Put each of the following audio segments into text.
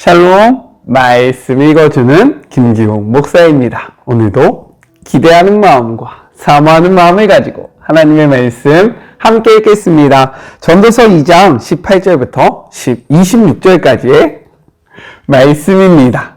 샬롬, 말씀 읽어주는 김지웅 목사입니다. 오늘도 기대하는 마음과 사모하는 마음을 가지고 하나님의 말씀 함께 읽겠습니다. 전도서 2장 18절부터 26절까지의 말씀입니다.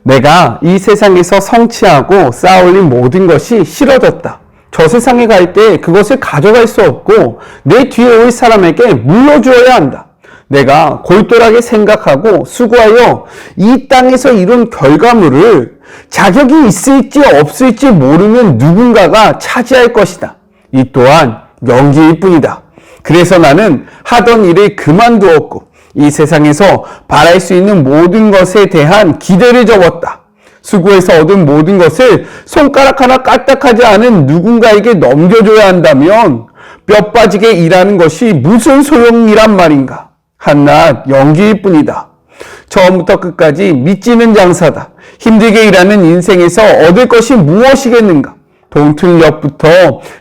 내가 이 세상에서 성취하고 쌓아올린 모든 것이 싫어졌다. 저 세상에 갈 때 그것을 가져갈 수 없고 내 뒤에 올 사람에게 물려주어야 한다. 내가 골똘하게 생각하고 수고하여 이 땅에서 이룬 결과물을 자격이 있을지 없을지 모르는 누군가가 차지할 것이다. 이 또한 연기일 뿐이다. 그래서 나는 하던 일을 그만두었고 이 세상에서 바랄 수 있는 모든 것에 대한 기대를 접었다. 수고해서 얻은 모든 것을 손가락 하나 까딱하지 않은 누군가에게 넘겨줘야 한다면 뼈 빠지게 일하는 것이 무슨 소용이란 말인가? 한낱 연기일 뿐이다. 처음부터 끝까지 미치는 장사다. 힘들게 일하는 인생에서 얻을 것이 무엇이겠는가? 동틀역부터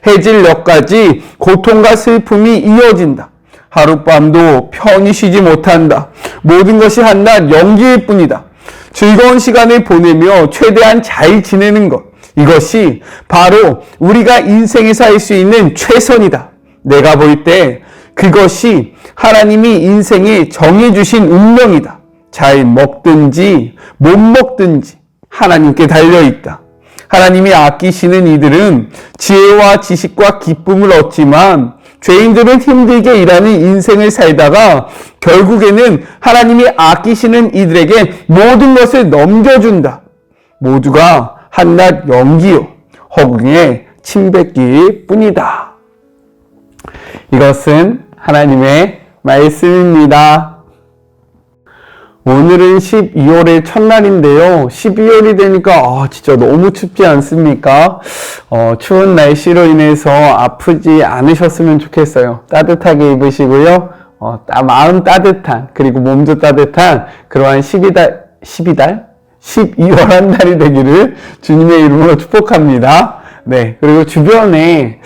해질역까지 고통과 슬픔이 이어진다. 하룻밤도 편히 쉬지 못한다. 모든 것이 한낱 연기일 뿐이다. 즐거운 시간을 보내며 최대한 잘 지내는 것. 이것이 바로 우리가 인생에서 할 수 있는 최선이다. 내가 볼 때 그것이 하나님이 인생에 정해주신 운명이다. 잘 먹든지 못 먹든지 하나님께 달려있다. 하나님이 아끼시는 이들은 지혜와 지식과 기쁨을 얻지만 죄인들은 힘들게 일하는 인생을 살다가 결국에는 하나님이 아끼시는 이들에게 모든 것을 넘겨준다. 모두가 한낱 연기요 허공에 침뱉기일 뿐이다. 이것은 하나님의 말씀입니다. 오늘은 12월의 첫날인데요. 12월이 되니까 진짜 너무 춥지 않습니까? 추운 날씨로 인해서 아프지 않으셨으면 좋겠어요. 따뜻하게 입으시고요. 마음 따뜻한 그리고 몸도 따뜻한 그러한 12월 한 달이 되기를 주님의 이름으로 축복합니다. 네, 그리고 주변에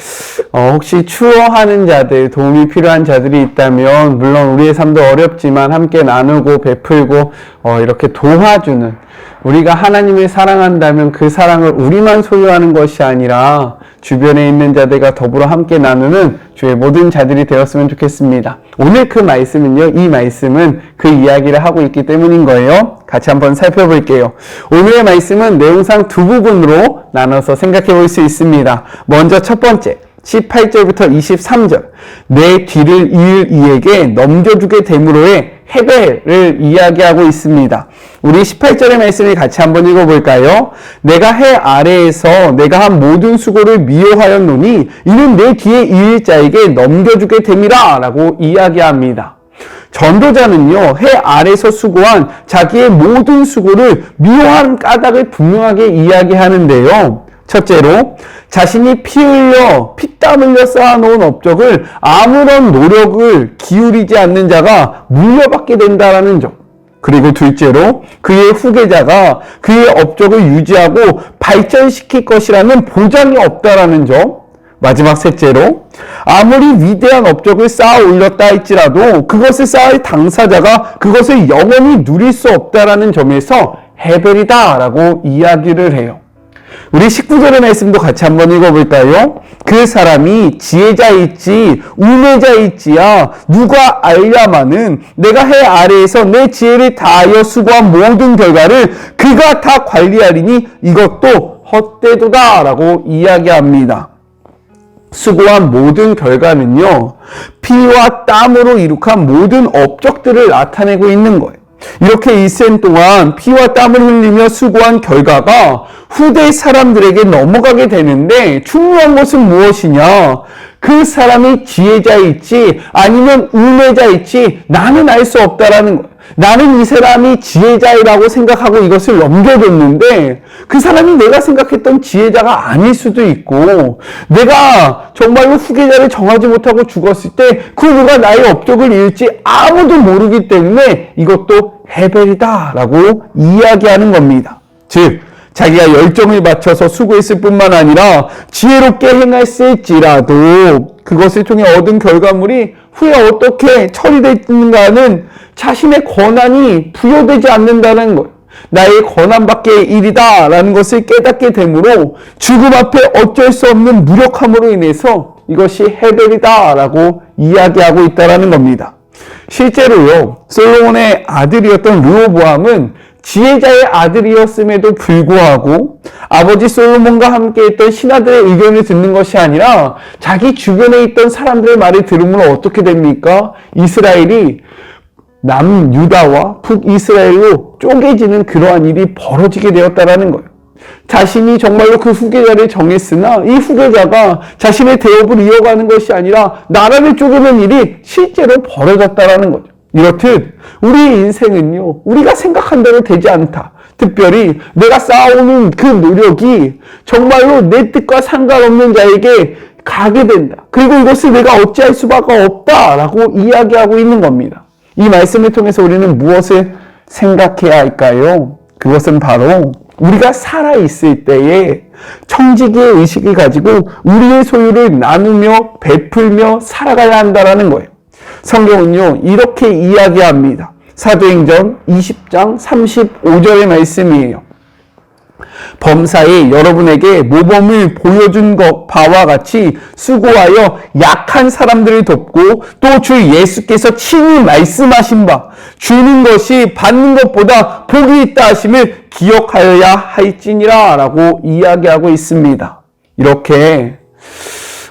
혹시 추워하는 자들, 도움이 필요한 자들이 있다면 물론 우리의 삶도 어렵지만 함께 나누고 베풀고 이렇게 도와주는, 우리가 하나님을 사랑한다면 그 사랑을 우리만 소유하는 것이 아니라 주변에 있는 자들과 더불어 함께 나누는 주의 모든 자들이 되었으면 좋겠습니다. 오늘 그 말씀은요, 이 말씀은 그 이야기를 하고 있기 때문인 거예요. 같이 한번 살펴볼게요. 오늘의 말씀은 내용상 두 부분으로 나눠서 생각해 볼 수 있습니다. 먼저 첫 번째, 18절부터 23절, 내 뒤를 이을 이에게 넘겨주게 됨으로의 헤벨을 이야기하고 있습니다. 우리 18절의 말씀을 같이 한번 읽어볼까요? 내가 해 아래에서 내가 한 모든 수고를 미워하였노니 이는 내 뒤에 이을 자에게 넘겨주게 됨이라 라고 이야기합니다. 전도자는요, 해 아래에서 수고한 자기의 모든 수고를 미워하는 까닭을 분명하게 이야기하는데요. 첫째로, 자신이 피 땀 흘려 쌓아놓은 업적을 아무런 노력을 기울이지 않는 자가 물려받게 된다는 점. 그리고 둘째로, 그의 후계자가 그의 업적을 유지하고 발전시킬 것이라는 보장이 없다라는 점. 마지막 셋째로, 아무리 위대한 업적을 쌓아 올렸다 할지라도 그것을 쌓을 당사자가 그것을 영원히 누릴 수 없다라는 점에서 헤벨이다 라고 이야기를 해요. 우리 19절의 말씀도 같이 한번 읽어볼까요? 그 사람이 지혜자일지 우매자일지야 누가 알랴마는 내가 해 아래에서 내 지혜를 다하여 수고한 모든 결과를 그가 다 관리하리니 이것도 헛되도다 라고 이야기합니다. 수고한 모든 결과는요, 피와 땀으로 이룩한 모든 업적들을 나타내고 있는 거예요. 이렇게 일생 동안 피와 땀을 흘리며 수고한 결과가 후대 사람들에게 넘어가게 되는데 중요한 것은 무엇이냐? 그 사람이 지혜자일지 아니면 우매자일지 나는 알 수 없다라는 거예요. 나는 이 사람이 지혜자라고 생각하고 이것을 넘겨뒀는데 그 사람이 내가 생각했던 지혜자가 아닐 수도 있고, 내가 정말로 후계자를 정하지 못하고 죽었을 때 그 누가 나의 업적을 잃을지 아무도 모르기 때문에 이것도 헤벨이다 라고 이야기하는 겁니다. 즉 자기가 열정을 바쳐서 수고했을 뿐만 아니라 지혜롭게 행했을지라도 그것을 통해 얻은 결과물이 후에 어떻게 처리되는가는 자신의 권한이 부여되지 않는다는 거예요. 나의 권한밖의 일이다 라는 것을 깨닫게 되므로 죽음 앞에 어쩔 수 없는 무력함으로 인해서 이것이 헤벨이다 라고 이야기하고 있다는 겁니다. 실제로요, 솔로몬의 아들이었던 르호보암은 지혜자의 아들이었음에도 불구하고 아버지 솔로몬과 함께 있던 신하들의 의견을 듣는 것이 아니라 자기 주변에 있던 사람들의 말을 들으면 어떻게 됩니까? 이스라엘이 남유다와 북이스라엘로 쪼개지는 그러한 일이 벌어지게 되었다는 거예요. 자신이 정말로 그 후계자를 정했으나 이 후계자가 자신의 대업을 이어가는 것이 아니라 나라를 쪼개는 일이 실제로 벌어졌다는 거죠. 이렇듯 우리의 인생은요, 우리가 생각한 대로 되지 않다. 특별히 내가 쌓아오는 그 노력이 정말로 내 뜻과 상관없는 자에게 가게 된다. 그리고 이것을 내가 어찌할 수밖에 없다라고 이야기하고 있는 겁니다. 이 말씀을 통해서 우리는 무엇을 생각해야 할까요? 그것은 바로 우리가 살아있을 때에 청지기의 의식을 가지고 우리의 소유를 나누며 베풀며 살아가야 한다는 거예요. 성경은요, 이렇게 이야기합니다. 사도행전 20장 35절의 말씀이에요. 범사에 여러분에게 모범을 보여준 바와 같이 수고하여 약한 사람들을 돕고 또 주 예수께서 친히 말씀하신 바 주는 것이 받는 것보다 복이 있다 하심을 기억하여야 할지니라 라고 이야기하고 있습니다. 이렇게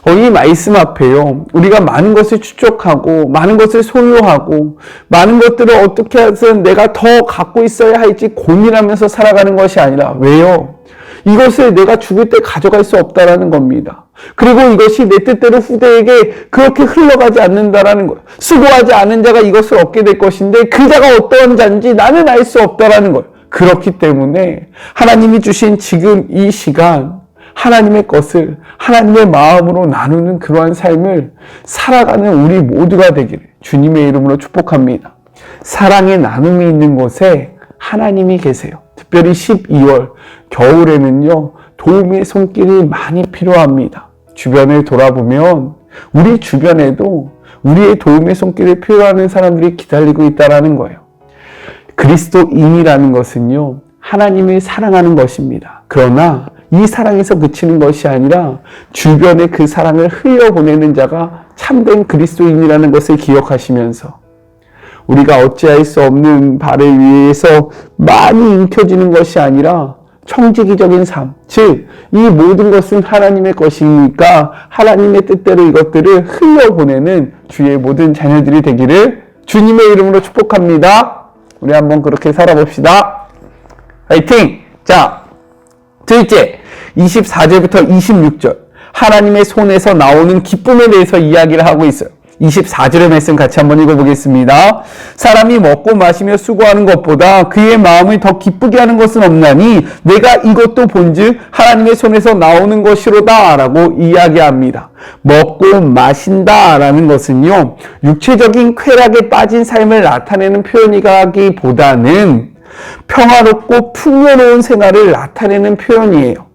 이 말씀 앞에요, 우리가 많은 것을 추적하고 많은 것을 소유하고 많은 것들을 어떻게 해서 내가 더 갖고 있어야 할지 고민하면서 살아가는 것이 아니라, 왜요? 이것을 내가 죽을 때 가져갈 수 없다라는 겁니다. 그리고 이것이 내 뜻대로 후대에게 그렇게 흘러가지 않는다라는 거예요. 수고하지 않은 자가 이것을 얻게 될 것인데 그 자가 어떠한 자인지 나는 알 수 없다라는 거예요. 그렇기 때문에 하나님이 주신 지금 이 시간, 하나님의 것을 하나님의 마음으로 나누는 그러한 삶을 살아가는 우리 모두가 되기를 주님의 이름으로 축복합니다. 사랑의 나눔이 있는 곳에 하나님이 계세요. 특별히 12월 겨울에는요, 도움의 손길이 많이 필요합니다. 주변을 돌아보면 우리 주변에도 우리의 도움의 손길을 필요하는 사람들이 기다리고 있다는 거예요. 그리스도인이라는 것은요, 하나님을 사랑하는 것입니다. 그러나 이 사랑에서 그치는 것이 아니라 주변에 그 사랑을 흘려보내는 자가 참된 그리스도인이라는 것을 기억하시면서 우리가 어찌할 수 없는 바를 위해서 많이 움켜쥐는 것이 아니라 청지기적인 삶, 즉 이 모든 것은 하나님의 것이니까 하나님의 뜻대로 이것들을 흘려보내는 주의 모든 자녀들이 되기를 주님의 이름으로 축복합니다. 우리 한번 그렇게 살아봅시다. 화이팅! 자, 둘째, 24절부터 26절 하나님의 손에서 나오는 기쁨에 대해서 이야기를 하고 있어요. 24절의 말씀 같이 한번 읽어보겠습니다. 사람이 먹고 마시며 수고하는 것보다 그의 마음을 더 기쁘게 하는 것은 없나니 내가 이것도 본즉 하나님의 손에서 나오는 것이로다 라고 이야기합니다. 먹고 마신다 라는 것은요, 육체적인 쾌락에 빠진 삶을 나타내는 표현이라기보다는 평화롭고 풍요로운 생활을 나타내는 표현이에요.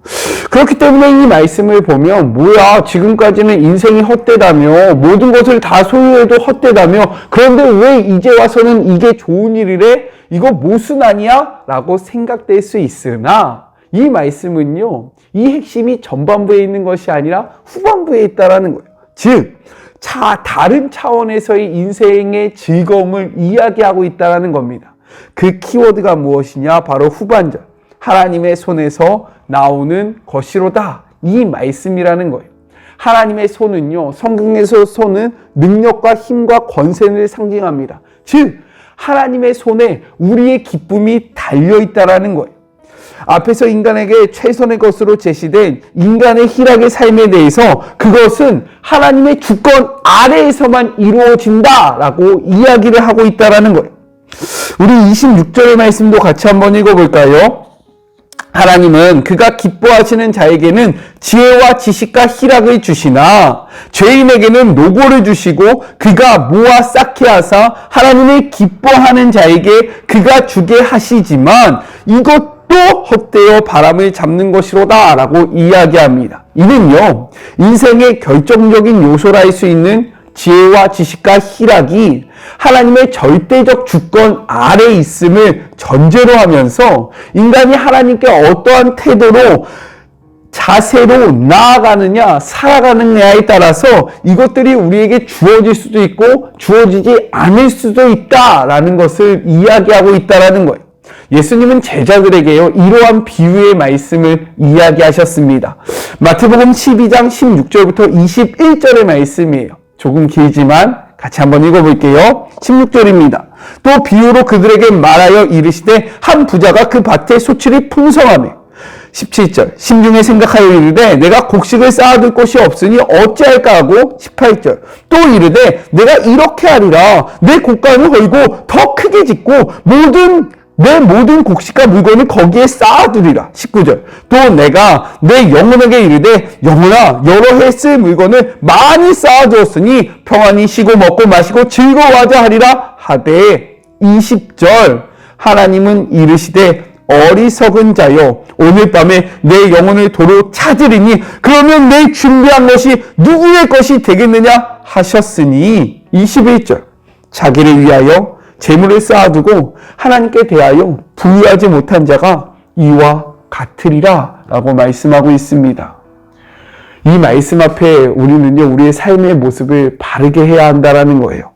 그렇기 때문에 이 말씀을 보면 뭐야, 지금까지는 인생이 헛되다며 모든 것을 다 소유해도 헛되다며 그런데 왜 이제 와서는 이게 좋은 일이래? 이거 모순 아니야? 라고 생각될 수 있으나 이 말씀은요, 이 핵심이 전반부에 있는 것이 아니라 후반부에 있다라는 거예요. 즉 다른 차원에서의 인생의 즐거움을 이야기하고 있다라는 겁니다. 그 키워드가 무엇이냐? 바로 후반절, 하나님의 손에서 나오는 것이로다, 이 말씀이라는 거예요. 하나님의 손은요, 성경에서 손은 능력과 힘과 권세를 상징합니다. 즉 하나님의 손에 우리의 기쁨이 달려있다라는 거예요. 앞에서 인간에게 최선의 것으로 제시된 인간의 희락의 삶에 대해서 그것은 하나님의 주권 아래에서만 이루어진다라고 이야기를 하고 있다라는 거예요. 우리 26절의 말씀도 같이 한번 읽어볼까요? 하나님은 그가 기뻐하시는 자에게는 지혜와 지식과 희락을 주시나 죄인에게는 노고를 주시고 그가 모아 쌓게 하사 하나님을 기뻐하는 자에게 그가 주게 하시지만 이것도 헛되어 바람을 잡는 것이로다 라고 이야기합니다. 이는요, 인생의 결정적인 요소라 할 수 있는 지혜와 지식과 희락이 하나님의 절대적 주권 아래 있음을 전제로 하면서 인간이 하나님께 어떠한 태도로 자세로 나아가느냐 살아가느냐에 따라서 이것들이 우리에게 주어질 수도 있고 주어지지 않을 수도 있다라는 것을 이야기하고 있다라는 거예요. 예수님은 제자들에게요 이러한 비유의 말씀을 이야기하셨습니다. 마태복음 12장 16절부터 21절의 말씀이에요. 조금 길지만 같이 한번 읽어볼게요. 16절입니다. 또 비유로 그들에게 말하여 이르시되 한 부자가 그 밭에 소출이 풍성하며 17절 심중에 생각하여 이르되 내가 곡식을 쌓아둘 곳이 없으니 어찌할까 하고 18절 또 이르되 내가 이렇게 하리라 내 곡간을 헐고 더 크게 짓고 내 모든 곡식과 물건을 거기에 쌓아두리라. 19절 또 내가 내 영혼에게 이르되 영혼아 여러 해 쓸 물건을 많이 쌓아두었으니 평안히 쉬고 먹고 마시고 즐거워하자 하리라 하되 20절 하나님은 이르시되 어리석은 자여 오늘 밤에 내 영혼을 도로 찾으리니 그러면 내 준비한 것이 누구의 것이 되겠느냐 하셨으니 21절 자기를 위하여 재물을 쌓아두고 하나님께 대하여 부유하지 못한 자가 이와 같으리라 라고 말씀하고 있습니다. 이 말씀 앞에 우리는요 우리의 삶의 모습을 바르게 해야 한다는 거예요.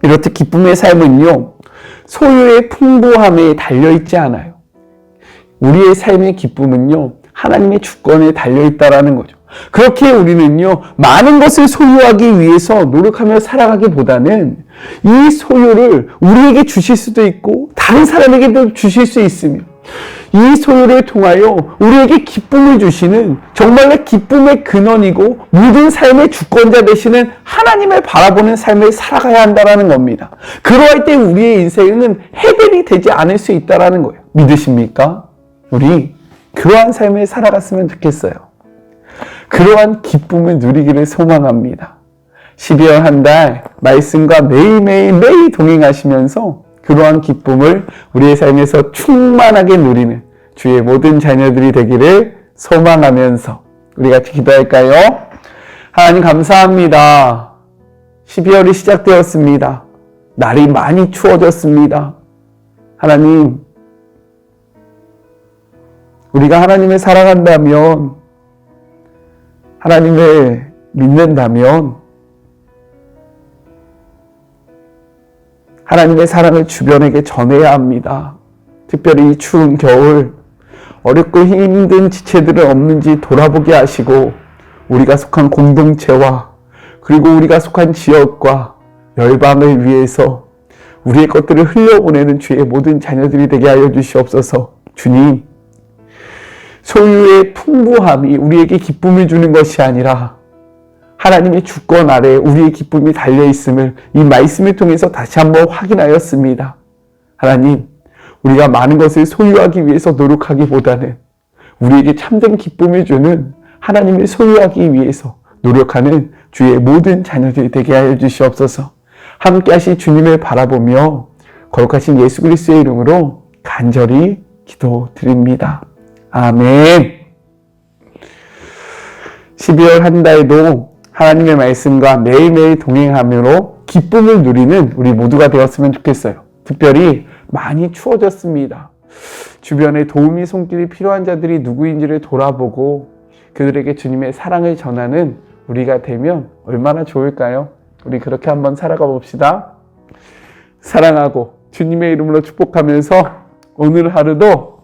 이렇듯 기쁨의 삶은요 소유의 풍부함에 달려있지 않아요. 우리의 삶의 기쁨은요 하나님의 주권에 달려있다라는 거죠. 그렇게 우리는요 많은 것을 소유하기 위해서 노력하며 살아가기보다는 이 소유를 우리에게 주실 수도 있고 다른 사람에게도 주실 수 있으며 이 소유를 통하여 우리에게 기쁨을 주시는 정말로 기쁨의 근원이고 모든 삶의 주권자 되시는 하나님을 바라보는 삶을 살아가야 한다는 겁니다. 그러할 때 우리의 인생은 해결이 되지 않을 수 있다는 거예요. 믿으십니까? 우리 그러한 삶을 살아갔으면 좋겠어요. 그러한 기쁨을 누리기를 소망합니다. 12월 한 달 말씀과 매일 동행하시면서 그러한 기쁨을 우리의 삶에서 충만하게 누리는 주의 모든 자녀들이 되기를 소망하면서 우리 같이 기도할까요? 하나님 감사합니다. 12월이 시작되었습니다. 날이 많이 추워졌습니다. 하나님, 우리가 하나님을 사랑한다면, 하나님을 믿는다면, 하나님의 사랑을 주변에게 전해야 합니다. 특별히 이 추운 겨울, 어렵고 힘든 지체들은 없는지 돌아보게 하시고, 우리가 속한 공동체와, 그리고 우리가 속한 지역과 열방을 위해서 우리의 것들을 흘려보내는 주의 모든 자녀들이 되게 하여 주시옵소서. 주님, 소유의 풍부함이 우리에게 기쁨을 주는 것이 아니라 하나님의 주권 아래 우리의 기쁨이 달려있음을 이 말씀을 통해서 다시 한번 확인하였습니다. 하나님, 우리가 많은 것을 소유하기 위해서 노력하기보다는 우리에게 참된 기쁨을 주는 하나님을 소유하기 위해서 노력하는 주의 모든 자녀들이 되게 하여 주시옵소서. 함께 하실 주님을 바라보며 거룩하신 예수 그리스도의 이름으로 간절히 기도드립니다. 아멘. 12월 한 달도 하나님의 말씀과 매일매일 동행함으로 기쁨을 누리는 우리 모두가 되었으면 좋겠어요. 특별히 많이 추워졌습니다. 주변에 도움이 손길이 필요한 자들이 누구인지를 돌아보고 그들에게 주님의 사랑을 전하는 우리가 되면 얼마나 좋을까요? 우리 그렇게 한번 살아가 봅시다. 사랑하고 주님의 이름으로 축복하면서 오늘 하루도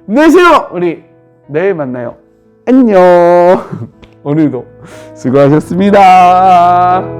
힘내시고 우리 내일 만나요. 안녕. 오늘도 수고하셨습니다.